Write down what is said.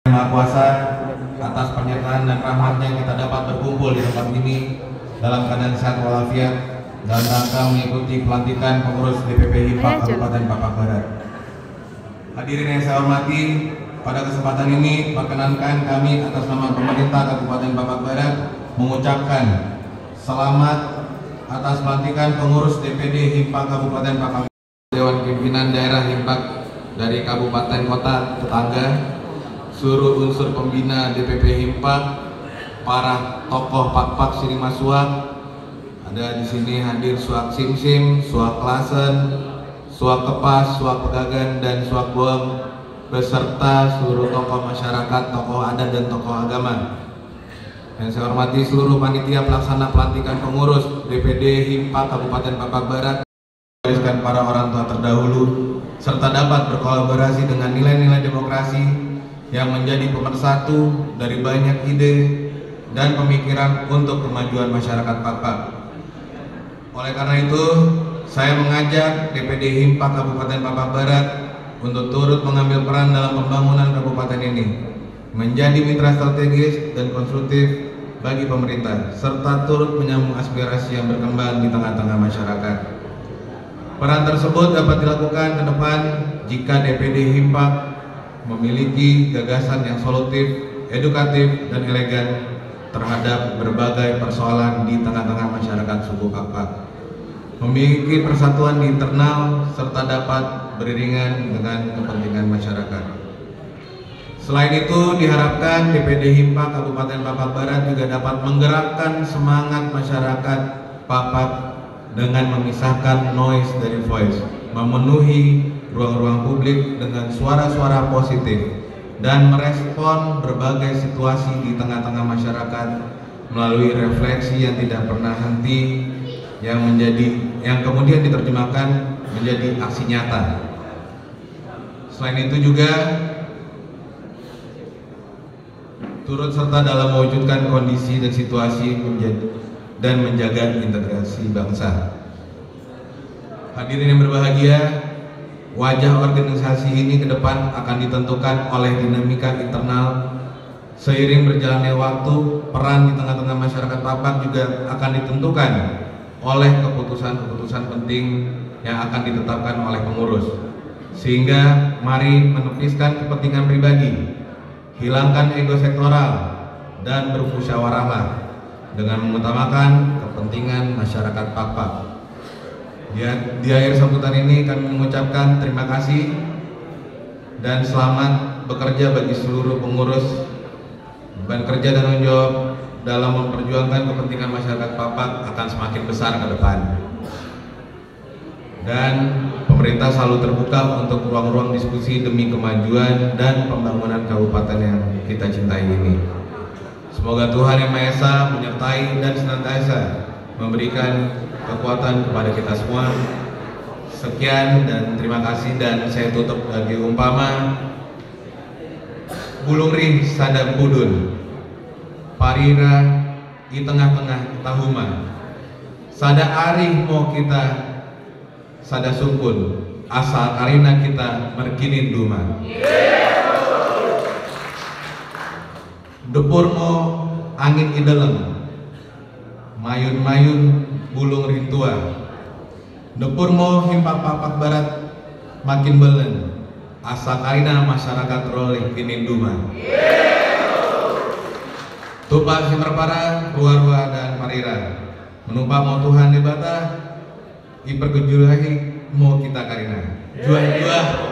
Maha Kuasa atas penyertaan dan rahmatnya kita dapat berkumpul di tempat ini dalam keadaan sehat walafiat dan rangka mengikuti pelantikan pengurus DPP HIMPA Kabupaten Papak Barat. Hadirin yang saya hormati, pada kesempatan ini perkenankan kami atas nama pemerintah Kabupaten Papak Barat mengucapkan selamat atas pelantikan pengurus DPD HIMPA Kabupaten Papak Barat, Dewan Pimpinan Daerah HIMPA dari kabupaten kota tetangga, seluruh unsur pembina DPP HIMPA, para tokoh Pak Sini Masuak, ada di sini hadir Suak Simsim, Suak Klasen, Suak Kepas, Suak Pegagan, dan Suak Boem, beserta seluruh tokoh masyarakat, tokoh adat dan tokoh agama. Yang saya hormati seluruh panitia pelaksana pelantikan pengurus DPD HIMPA Kabupaten Papak Barat, para orang tua terdahulu, serta dapat berkolaborasi dengan nilai-nilai demokrasi yang menjadi pemersatu dari banyak ide dan pemikiran untuk kemajuan masyarakat Papak. Oleh karena itu, saya mengajak DPD HIMPA Kabupaten Papak Barat untuk turut mengambil peran dalam pembangunan kabupaten ini, menjadi mitra strategis dan konstruktif bagi pemerintah, serta turut menyambung aspirasi yang berkembang di tengah-tengah masyarakat. Peran tersebut dapat dilakukan ke depan jika DPD HIMPA memiliki gagasan yang solutif, edukatif, dan elegan terhadap berbagai persoalan di tengah-tengah masyarakat suku Papak, memiliki persatuan di internal, serta dapat beriringan dengan kepentingan masyarakat. Selain itu, diharapkan DPD HIMPA Kabupaten Papak Barat juga dapat menggerakkan semangat masyarakat Papak dengan memisahkan noise dari voice, memenuhi ruang-ruang publik dengan suara-suara positif, dan merespon berbagai situasi di tengah-tengah masyarakat melalui refleksi yang tidak pernah henti, yang kemudian diterjemahkan menjadi aksi nyata. Selain itu juga turut serta dalam mewujudkan kondisi dan situasi dan menjaga integrasi bangsa. Hadirin yang berbahagia, wajah organisasi ini ke depan akan ditentukan oleh dinamika internal. Seiring berjalannya waktu, peran di tengah-tengah masyarakat Papak juga akan ditentukan oleh keputusan-keputusan penting yang akan ditetapkan oleh pengurus. Sehingga mari menepiskan kepentingan pribadi, hilangkan ego sektoral, dan bermusyawarahlah dengan mengutamakan kepentingan masyarakat Papak. Di akhir sambutan ini kami mengucapkan terima kasih dan selamat bekerja bagi seluruh pengurus. Beban kerja dan tanggung jawab dalam memperjuangkan kepentingan masyarakat Papak akan semakin besar ke depan. Dan pemerintah selalu terbuka untuk ruang-ruang diskusi demi kemajuan dan pembangunan kabupaten yang kita cintai ini. Semoga Tuhan Yang Maha Esa menyertai dan senantiasa memberikan kekuatan kepada kita semua. Sekian dan terima kasih, dan saya tutup lagi umpama bulung rih sadang budun, parira di tengah-tengah tahuma, sada arih mau kita sada sungkun, asal karina kita merkinin duma. Depur mo angin ideleng, mayun-mayun bulung rintua. Depur mo HIMPA Papak Barat makin belen, asa karina masyarakat roleh kinin duma. Tupa simerpara, ruar-ruar dan parira, menumpak mo Tuhan debata, ipergejulahi mo kita karina. Juah-juah